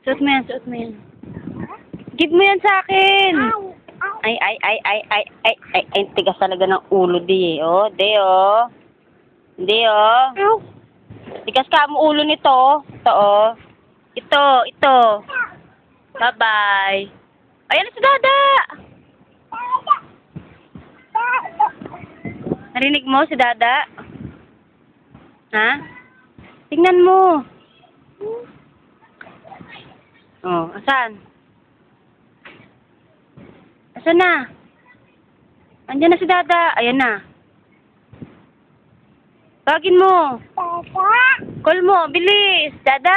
Suot mo yan, suot mo yan. Give mo yan sa akin. Ay, tigas talaga ng ulo, di eh. Oh, di oh. Di oh. Tigas ka mo ulo nito. Ito oh. Ito. Bye-bye. Ayan na si Dada. Narinig mo si Dada? Ha? Tingnan mo. Oh, asan? Asan na? Andiyan na si Dada. Ayan na. Tawagin mo. Call mo. Bilis. Dada!